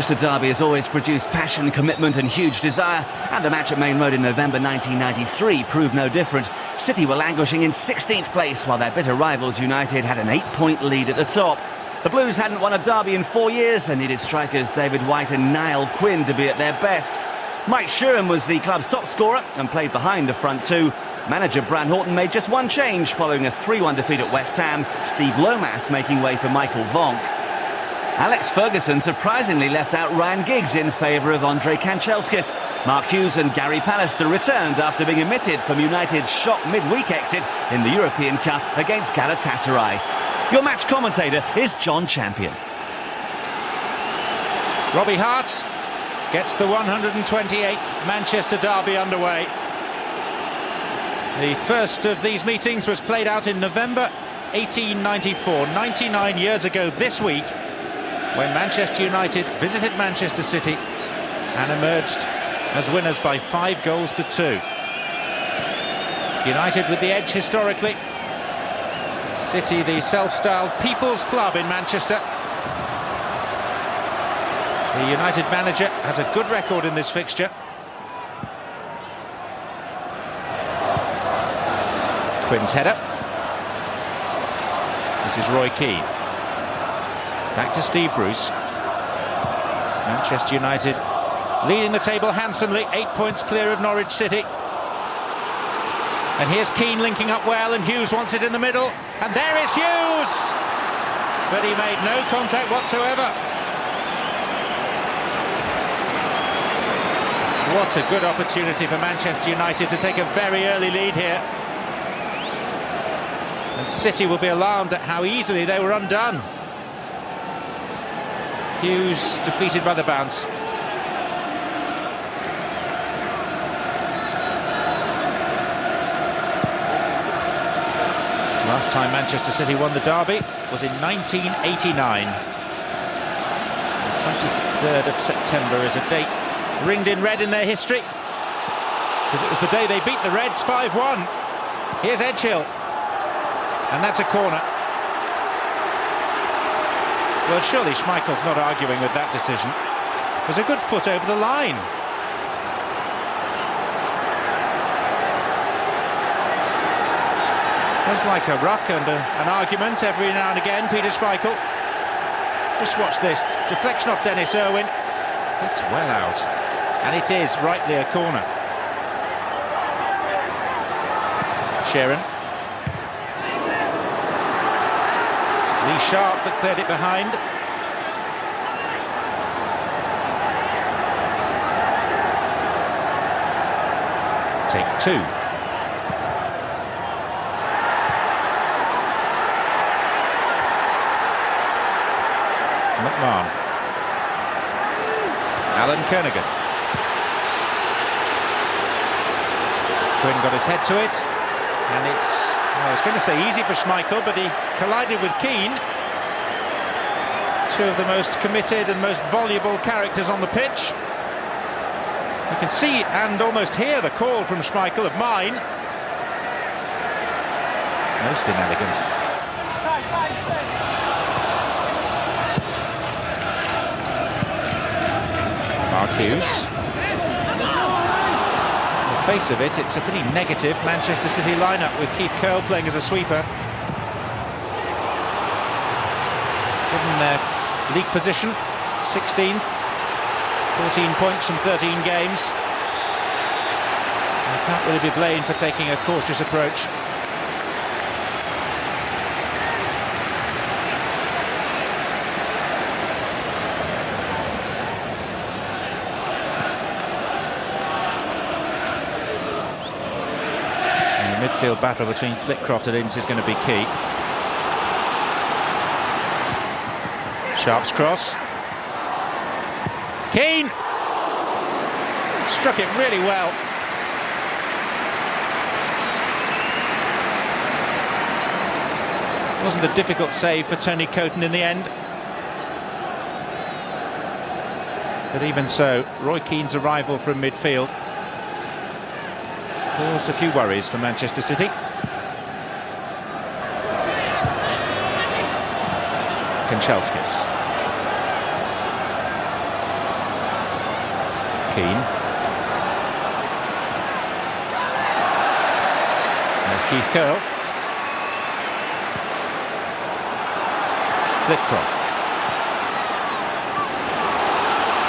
Manchester derby has always produced passion, commitment and huge desire, and the match at Main Road in November 1993 proved no different. City were languishing in 16th place, while their bitter rivals United had an 8-point lead at the top. The Blues hadn't won a derby in 4 years and needed strikers David White and Niall Quinn to be at their best. Mike Sheeran was the club's top scorer and played behind the front two. Manager Bran Horton made just one change following a 3-1 defeat at West Ham, Steve Lomas making way for Michael Vonk. Alex Ferguson surprisingly left out Ryan Giggs in favour of Andre Kanchelskis. Mark Hughes and Gary Pallister returned after being omitted from United's shock midweek exit in the European Cup against Galatasaray. Your match commentator is John Champion. Robbie Hart gets the 128th Manchester derby underway. The first of these meetings was played out in November 1894, 99 years ago this week, when Manchester United visited Manchester City and emerged as winners by 5-2. United with the edge historically. City, the self-styled People's Club in Manchester. The United manager has a good record in this fixture. Quinn's header. This is Roy Keane. Back to Steve Bruce. Manchester United leading the table handsomely, 8 points clear of Norwich City. And here's Keane linking up well, and Hughes wants it in the middle. And there is Hughes! But he made no contact whatsoever. What a good opportunity for Manchester United to take a very early lead here. And City will be alarmed at how easily they were undone. Hughes defeated by the bounce. Last time Manchester City won the derby was in 1989. The 23rd of September is a date ringed in red in their history, because it was the day they beat the Reds 5-1. Here's Edgehill, and that's a corner. Well, surely Schmeichel's not arguing with that decision. It was a good foot over the line. There's like a ruck and an argument every now and again, Peter Schmeichel. Just watch this. Deflection off Dennis Irwin. It's well out. And it is rightly a corner. Sheeran. Lee Sharp that cleared it behind. Take two. McMahon. Alan Kernigan. Quinn got his head to it, and it's, well, I was going to say easy for Schmeichel, but he collided with Keane. Two of the most committed and most voluble characters on the pitch. You can see and almost hear the call from Schmeichel of mine. Most inelegant. Mark Hughes. On the face of it, it's a pretty negative Manchester City lineup with Keith Curle playing as a sweeper. Given their league position, 16th, 14 points from 13 games. They can't really be blamed for taking a cautious approach. Midfield battle between Flitcroft and Ince is going to be key. Sharp's cross. Keane! Struck it really well. Wasn't a difficult save for Tony Coton in the end. But even so, Roy Keane's arrival from midfield caused a few worries for Manchester City. Kanchelskis. Keane. There's Keith Curle. Flitcroft.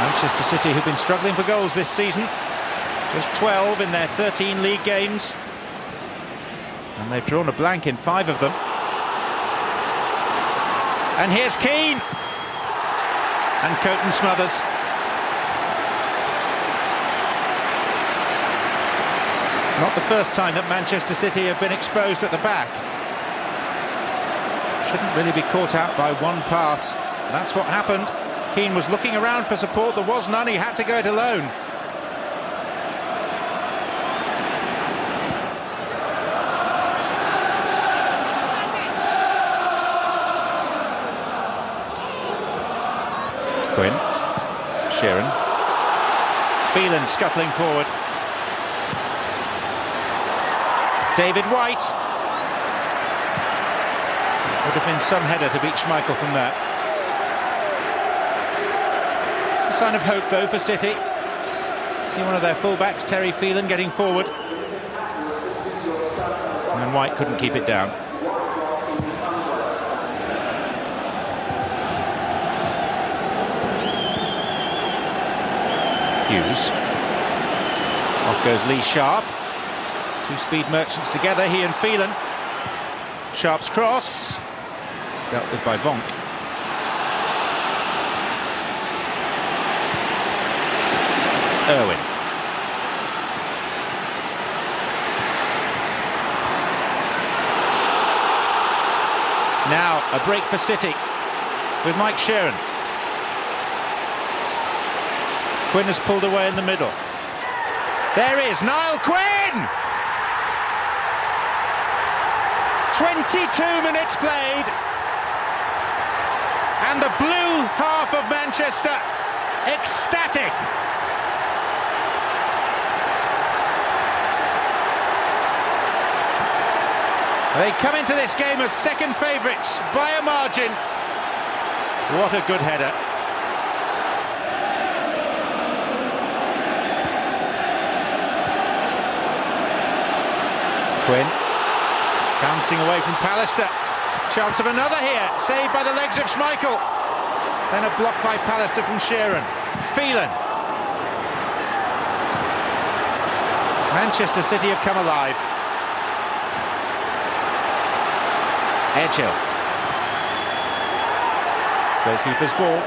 Manchester City, who've been struggling for goals this season, just 12 in their 13 league games, and they've drawn a blank in 5 of them. And here's Keane, and Coton smothers. It's not the first time that Manchester City have been exposed at the back. Shouldn't really be caught out by one pass. That's what happened. Keane was looking around for support, there was none, he had to go it alone. Quinn, Sheeran, Phelan scuttling forward. David White. Would have been some header to beat Schmeichel from there. It's a sign of hope though for City. See one of their fullbacks, Terry Phelan, getting forward. And White couldn't keep it down. Hughes. Off goes Lee Sharp. Two speed merchants together, he and Phelan. Sharp's cross. Dealt with by Vonk. Irwin. Now a break for City with Mike Sheeran. Quinn has pulled away in the middle. There is Niall Quinn! 22 minutes played, and the blue half of Manchester ecstatic. They come into this game as second favourites by a margin. What a good header. Quinn. Bouncing away from Pallister. Chance of another here. Saved by the legs of Schmeichel. Then a block by Pallister from Sheeran. Phelan. Manchester City have come alive. Edgehill. Goalkeeper's ball.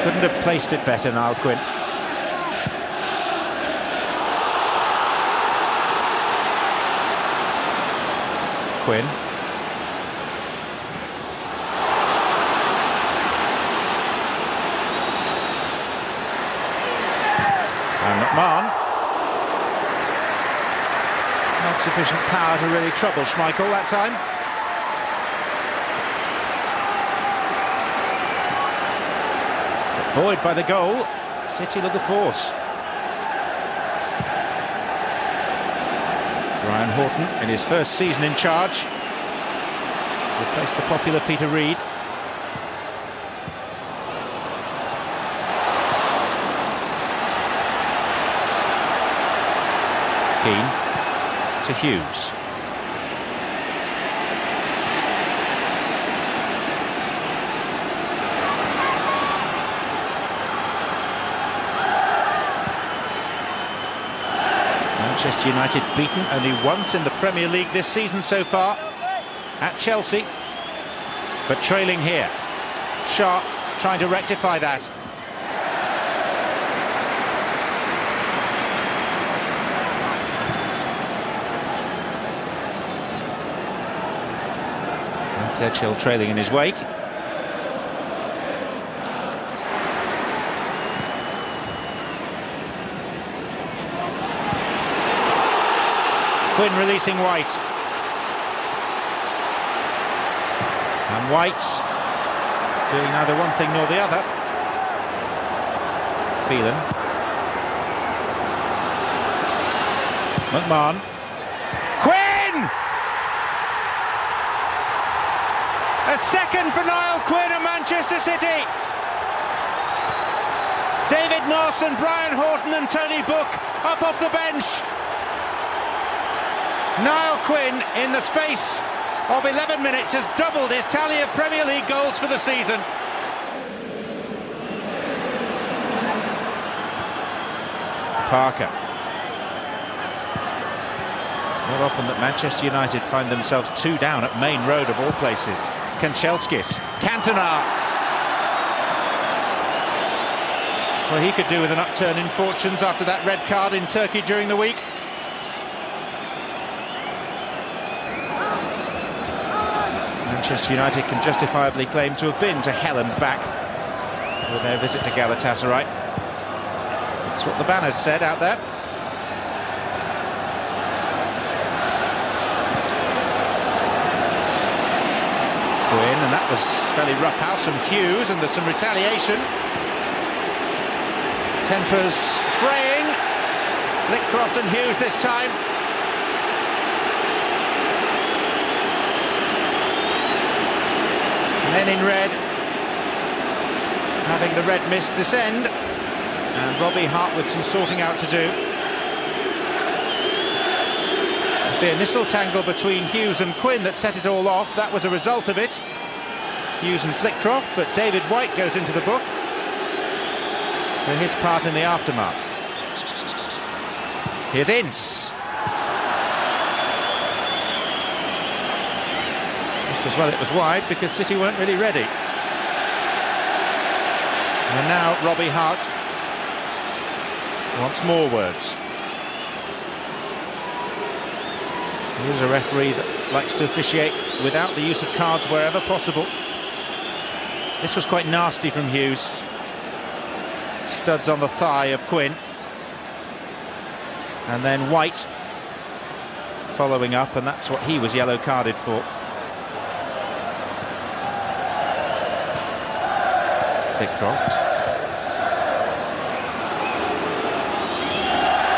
Couldn't have placed it better, Niall Quinn. Quinn. And McMahon. Not sufficient power to really trouble Schmeichel that time. Buoyed by the goal, City look a force. Brian Horton, in his first season in charge, replaced the popular Peter Reid. Keane to Hughes. Manchester United beaten only once in the Premier League this season so far, at Chelsea, but trailing here. Sharp trying to rectify that. Edgehill trailing in his wake. Quinn releasing White. And White's doing neither one thing nor the other. Phelan. McMahon. Quinn! A second for Niall Quinn of Manchester City. David Moss and Brian Horton and Tony Book up off the bench. Niall Quinn, in the space of 11 minutes, has doubled his tally of Premier League goals for the season. Parker. It's not often that Manchester United find themselves 2 down at Main Road of all places. Kanchelskis, Cantona. Well, he could do with an upturn in fortunes after that red card in Turkey during the week. Manchester United can justifiably claim to have been to hell and back with their visit to Galatasaray. That's what the banners said out there. Quinn, and that was fairly rough house from Hughes, and there's some retaliation. Tempers fraying. Flitcroft and Hughes this time. Men in red, having the red mist descend, and Robbie Hart with some sorting out to do. It's the initial tangle between Hughes and Quinn that set it all off. That was a result of it. Hughes and Flitcroft, but David White goes into the book for his part in the aftermath. Here's Ince. Just as well it was wide, because City weren't really ready. And now Robbie Hart wants more words. Here's a referee that likes to officiate without the use of cards wherever possible. This was quite nasty from Hughes. Studs on the thigh of Quinn. And then White following up, and that's what he was yellow carded for. Flitcroft.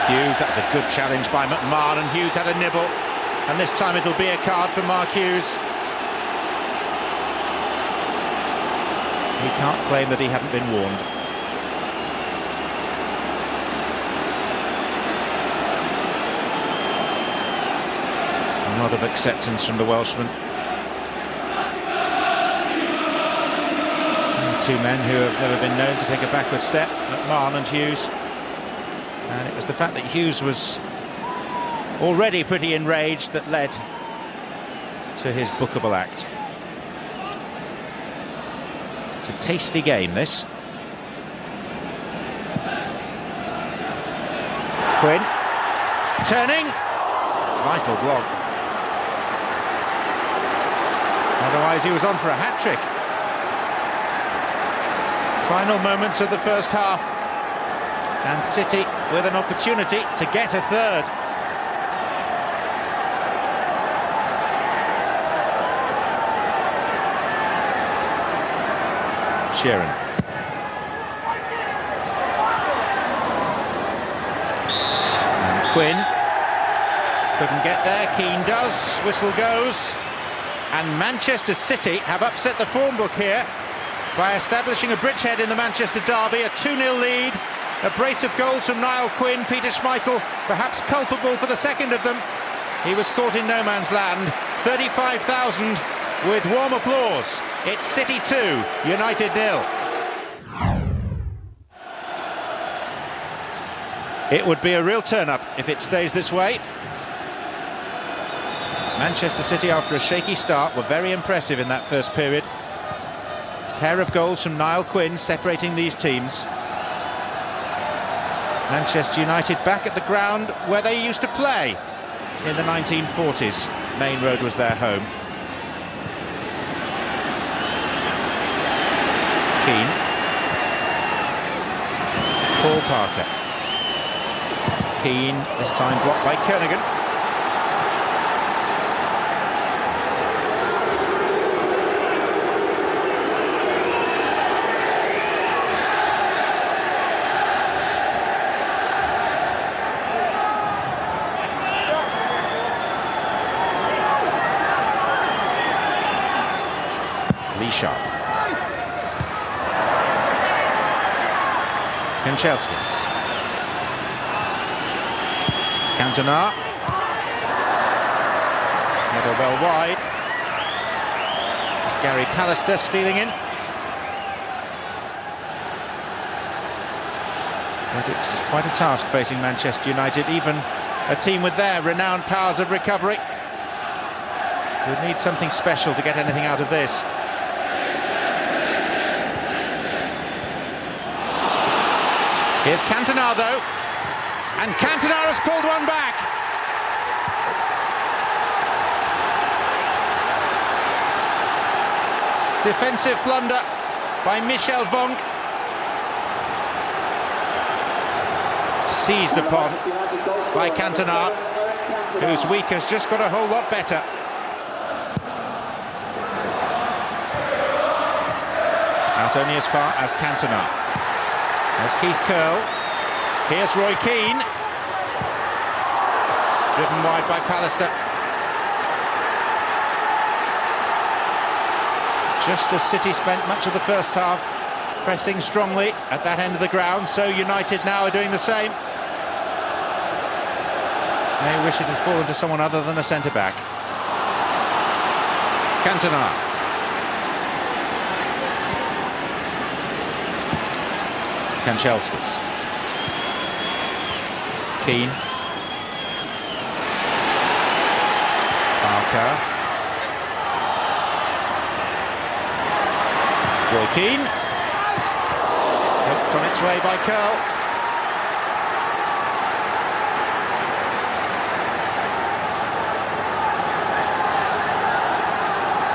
Hughes, that was a good challenge by McMahon, and Hughes had a nibble, and this time it'll be a card for Mark Hughes. He can't claim that he hadn't been warned. A nod of acceptance from the Welshman. Two men who have never been known to take a backward step, McMahon and Hughes. And it was the fact that Hughes was already pretty enraged that led to his bookable act. It's a tasty game, this. Quinn turning, vital block. Otherwise he was on for a hat-trick. Final moments of the first half, and City with an opportunity to get a third. Sheeran. And Quinn couldn't get there. Keane does. Whistle goes. And Manchester City have upset the form book here by establishing a bridgehead in the Manchester derby, a 2-0 lead, a brace of goals from Niall Quinn. Peter Schmeichel perhaps culpable for the second of them. He was caught in no man's land. 35,000 with warm applause. It's City 2, United 0. It would be a real turn-up if it stays this way. Manchester City, after a shaky start, were very impressive in that first period. Pair of goals from Niall Quinn separating these teams. Manchester United back at the ground where they used to play in the 1940s. Main Road was their home. Keane. Paul Parker. Keane, this time blocked by Kernigan. Lee Sharp. Kanchelskis. Cantona. Header well wide. It's Gary Pallister stealing in. But it's quite a task facing Manchester United, even a team with their renowned powers of recovery. Would need something special to get anything out of this. Here's Cantona though, and Cantona has pulled one back. Defensive blunder by Michel Vonk. Seized upon by Cantona, whose week has just got a whole lot better. Out only as far as Cantona. There's Keith Curle. Here's Roy Keane. Driven wide by Pallister. Just as City spent much of the first half pressing strongly at that end of the ground, so United now are doing the same. They wish it had fallen to someone other than a centre-back. Cantona. Kanchelskis. Keane. Barker. Roy Keane. Helped on its way by Curle.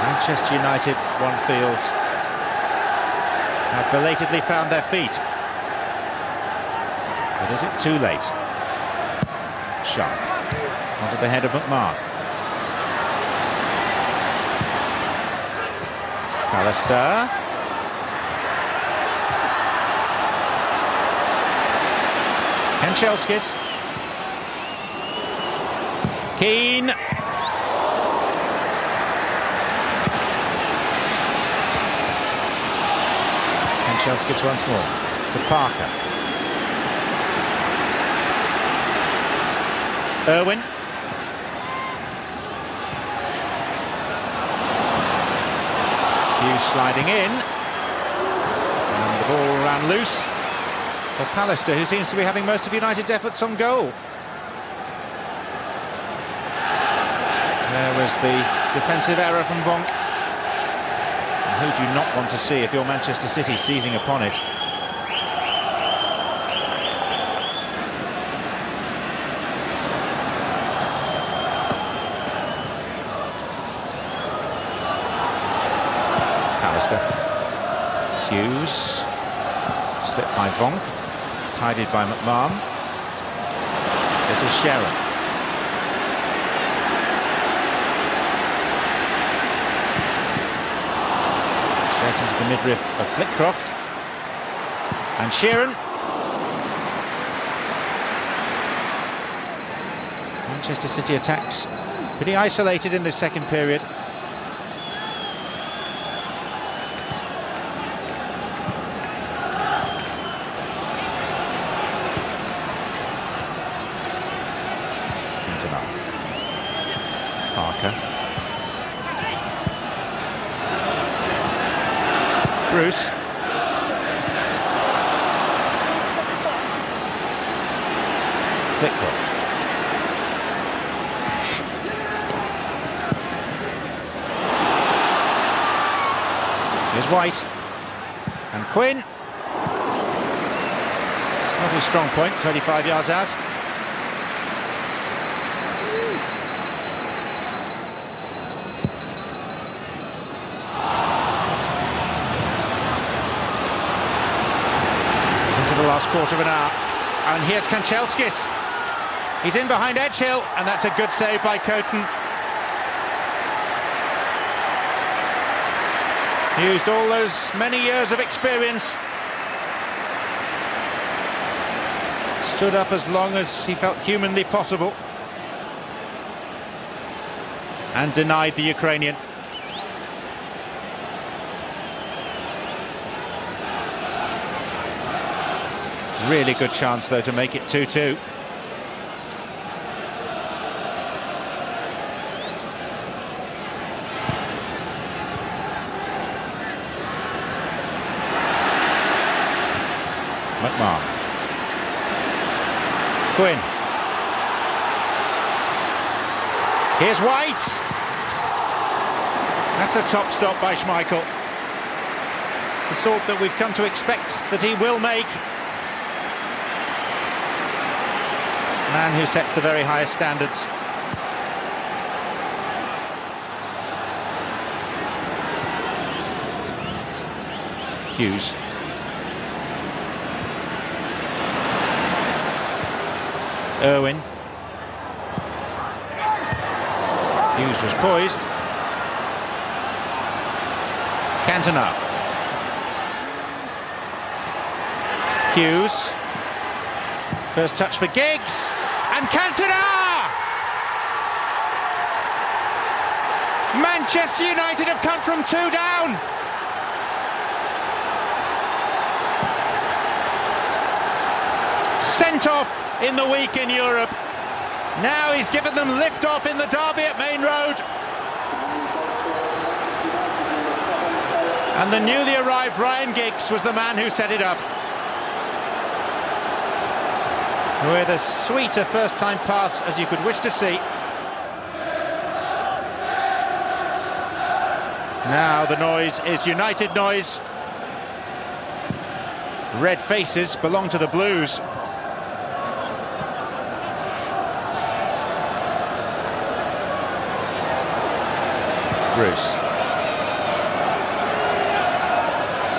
Manchester United, one feels, have belatedly found their feet. But is it too late? Sharp onto the head of McMahon. Pallister. Kanchelskis. Keane. Kanchelskis once more to Parker. Irwin. Hughes sliding in. And the ball ran loose for Pallister, who seems to be having most of United's efforts on goal. There was the defensive error from Vonk. And who do you not want to see if you're Manchester City seizing upon it? Hughes, slipped by Vonk, tidied by McMahon. This is Sheron. Straight into the midriff of Flitcroft. And Sheron. Manchester City attacks pretty isolated in this second period. Parker. Bruce. Flitcroft. Here's White. And Quinn. It's not his strong point, 25 yards out. Into the last quarter of an hour. And here's Kanchelskis. He's in behind Edgehill, and that's a good save by Coton. Used all those many years of experience. Stood up as long as he felt humanly possible. And denied the Ukrainian. Really good chance, though, to make it 2-2. McMahon. Quinn. Here's White. That's a top stop by Schmeichel. It's the sort that we've come to expect that he will make. Man who sets the very highest standards. Hughes. Irwin. Hughes was poised. Cantona. Hughes. First touch for Giggs. And Cantona! Manchester United have come from 2 down. Sent off in the week in Europe. Now he's given them lift off in the derby at Main Road. And the newly arrived Ryan Giggs was the man who set it up. With as sweet a first-time pass as you could wish to see. Now the noise is United noise. Red faces belong to the Blues. Bruce.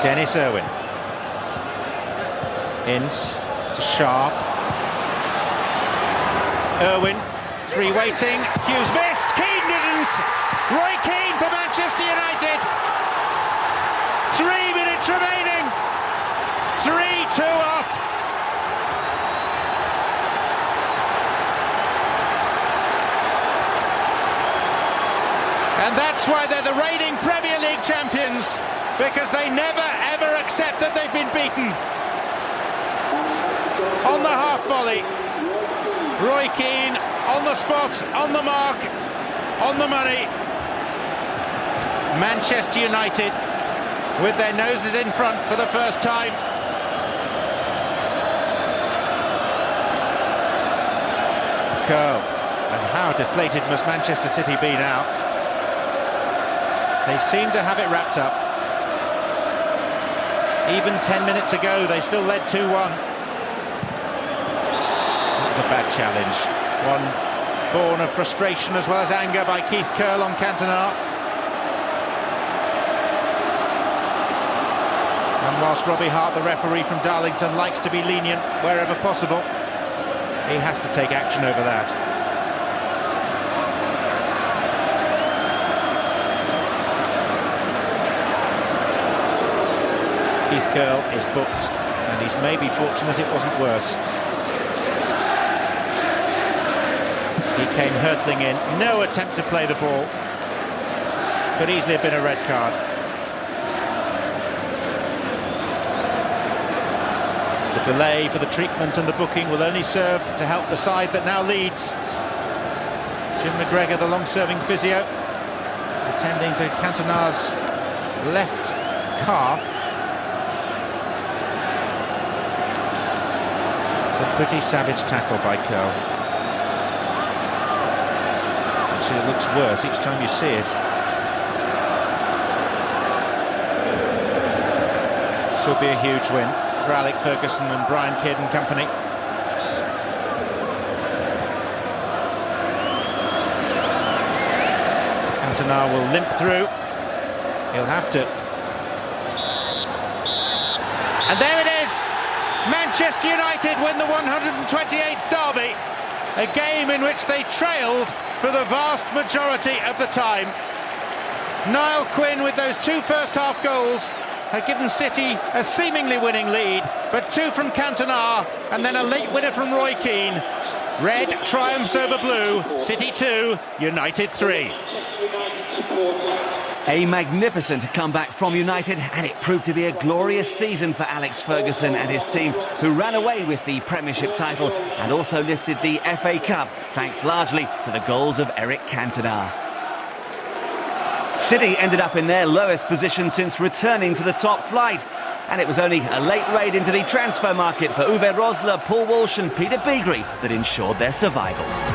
Dennis Irwin. Ince to Sharp. Irwin, three waiting, Hughes missed, Keane didn't! Roy Keane for Manchester United! 3 minutes remaining! 3-2 up! And that's why they're the reigning Premier League champions, because they never ever accept that they've been beaten. On the half volley, Roy Keane on the spot, on the mark, on the money. Manchester United with their noses in front for the first time. Curl. And how deflated must Manchester City be now? They seem to have it wrapped up. Even 10 minutes ago, they still led 2-1. A bad challenge, one born of frustration as well as anger by Keith Curle on Cantona. And whilst Robbie Hart, the referee from Darlington, likes to be lenient wherever possible, he has to take action over that. Keith Curle is booked, and he's maybe fortunate it wasn't worse. He came hurtling in, no attempt to play the ball. Could easily have been a red card. The delay for the treatment and the booking will only serve to help the side that now leads. Jim McGregor, the long-serving physio, attending to Cantona's left calf. It's a pretty savage tackle by Curle. It looks worse each time you see it. This will be a huge win for Alec Ferguson and Brian Kidd and company. Cantona will limp through. He'll have to. And there it is! Manchester United win the 128th derby. A game in which they trailed for the vast majority of the time. Niall Quinn with those 2 first-half goals had given City a seemingly winning lead, but 2 from Cantona and then a late winner from Roy Keane. Red triumphs over blue, City 2, United 3. A magnificent comeback from United, and it proved to be a glorious season for Alex Ferguson and his team, who ran away with the Premiership title and also lifted the FA Cup, thanks largely to the goals of Eric Cantona. City ended up in their lowest position since returning to the top flight, and it was only a late raid into the transfer market for Uwe Rosler, Paul Walsh and Peter Beagrie that ensured their survival.